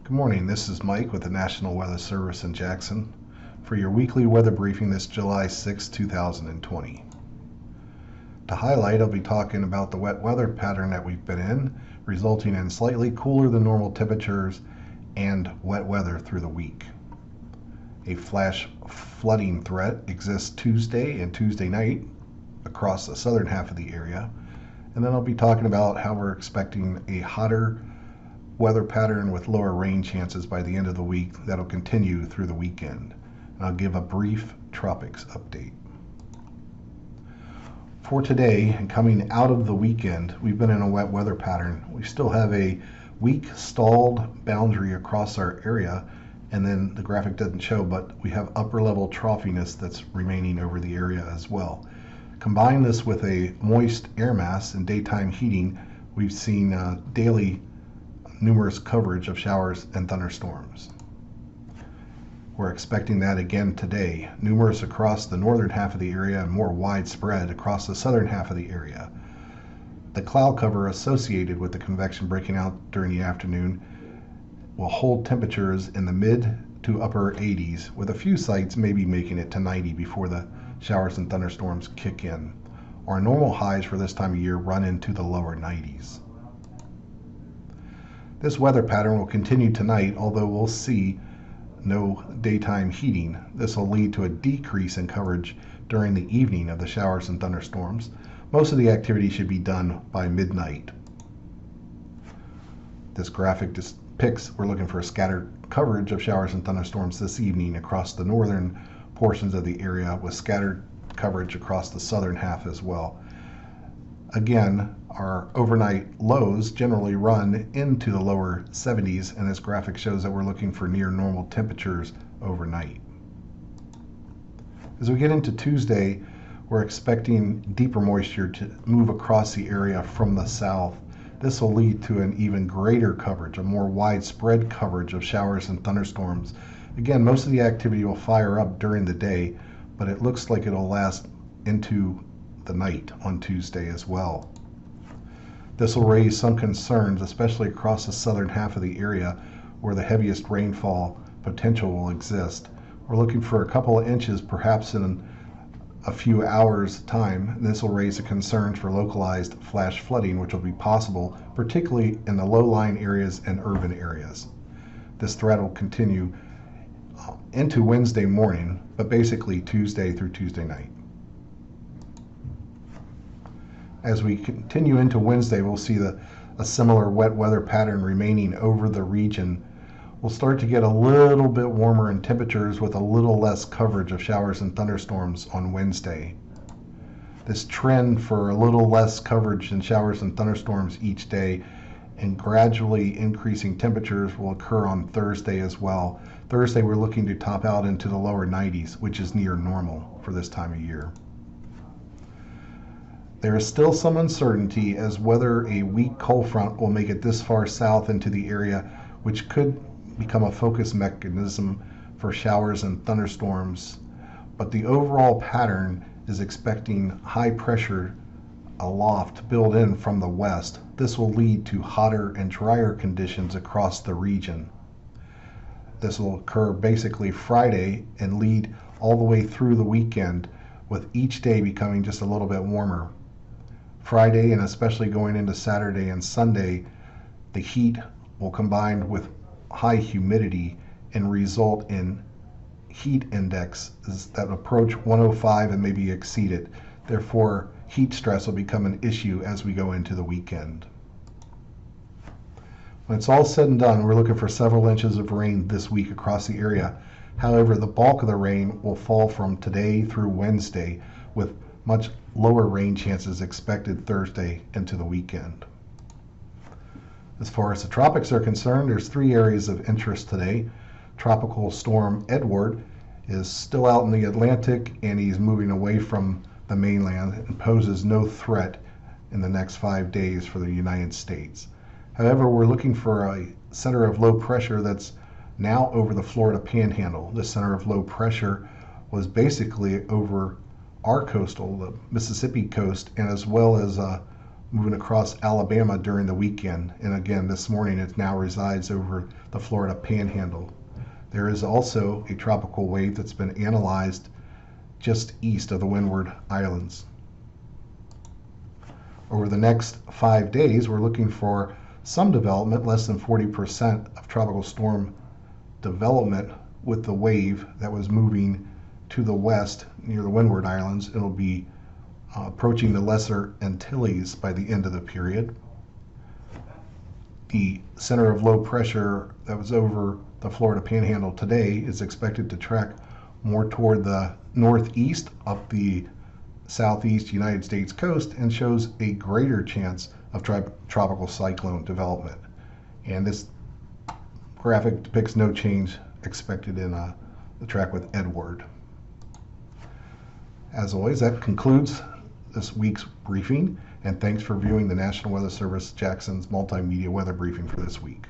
Good morning, this is Mike with the National Weather Service in Jackson for your weekly weather briefing this July 6, 2020. To highlight, I'll be talking about the wet weather pattern that we've been in, resulting in slightly cooler than normal temperatures and wet weather through the week. A flash flooding threat exists Tuesday and Tuesday night across the southern half of the area, and then I'll be talking about how we're expecting a hotter weather pattern with lower rain chances by the end of the week that'll continue through the weekend. And I'll give a brief tropics update. For today and coming out of the weekend, we've been in a wet weather pattern. We still have a weak stalled boundary across our area, and then the graphic doesn't show, but we have upper level troughiness that's remaining over the area as well. Combine this with a moist air mass and daytime heating, we've seen daily numerous coverage of showers and thunderstorms. We're expecting that again today, numerous across the northern half of the area and more widespread across the southern half of the area. The cloud cover associated with the convection breaking out during the afternoon will hold temperatures in the mid to upper 80s, with a few sites maybe making it to 90 before the showers and thunderstorms kick in. Our normal highs for this time of year run into the lower 90s. This weather pattern will continue tonight, although we'll see no daytime heating. This will lead to a decrease in coverage during the evening of the showers and thunderstorms. Most of the activity should be done by midnight. This graphic depicts we're looking for a scattered coverage of showers and thunderstorms this evening across the northern portions of the area, with scattered coverage across the southern half as well. Again, our overnight lows generally run into the lower 70s, and this graphic shows that we're looking for near normal temperatures overnight. As we get into Tuesday, we're expecting deeper moisture to move across the area from the south. This will lead to an even greater coverage, a more widespread coverage of showers and thunderstorms. Again, most of the activity will fire up during the day, but it looks like it'll last into the night on Tuesday as well. This will raise some concerns, especially across the southern half of the area where the heaviest rainfall potential will exist. We're looking for a couple of inches perhaps in a few hours time. This will raise the concerns for localized flash flooding, which will be possible, particularly in the low-lying areas and urban areas. This threat will continue into Wednesday morning, but basically Tuesday through Tuesday night. As we continue into Wednesday, we'll see a similar wet weather pattern remaining over the region. We'll start to get a little bit warmer in temperatures with a little less coverage of showers and thunderstorms on Wednesday. This trend for a little less coverage in showers and thunderstorms each day and gradually increasing temperatures will occur on Thursday as well. Thursday, we're looking to top out into the lower 90s, which is near normal for this time of year. There is still some uncertainty as whether a weak cold front will make it this far south into the area, which could become a focus mechanism for showers and thunderstorms. But the overall pattern is expecting high pressure aloft build in from the west. This will lead to hotter and drier conditions across the region. This will occur basically Friday and lead all the way through the weekend, with each day becoming just a little bit warmer. Friday, and especially going into Saturday and Sunday, the heat will combine with high humidity and result in heat indexes that approach 105 and maybe exceed it. Therefore, heat stress will become an issue as we go into the weekend. When it's all said and done, we're looking for several inches of rain this week across the area. However, the bulk of the rain will fall from today through Wednesday, with much lower rain chances expected Thursday into the weekend. As far as the tropics are concerned, there's three areas of interest today. Tropical storm Edward is still out in the Atlantic, and he's moving away from the mainland and poses no threat in the next 5 days for the United States. However, we're looking for a center of low pressure that's now over the Florida Panhandle. This center of low pressure was basically over our coastal, the Mississippi coast, and as well as moving across Alabama during the weekend. And again, this morning it now resides over the Florida Panhandle. There is also a tropical wave that's been analyzed just east of the Windward Islands. Over the next 5 days, we're looking for some development, less than 40% of tropical storm development with the wave that was moving to the west near the Windward Islands. It'll be approaching the Lesser Antilles by the end of the period. The center of low pressure that was over the Florida Panhandle today is expected to track more toward the northeast up the southeast United States coast and shows a greater chance of tropical cyclone development. And this graphic depicts no change expected in the track with Edward. As always, that concludes this week's briefing, and thanks for viewing the National Weather Service Jackson's multimedia weather briefing for this week.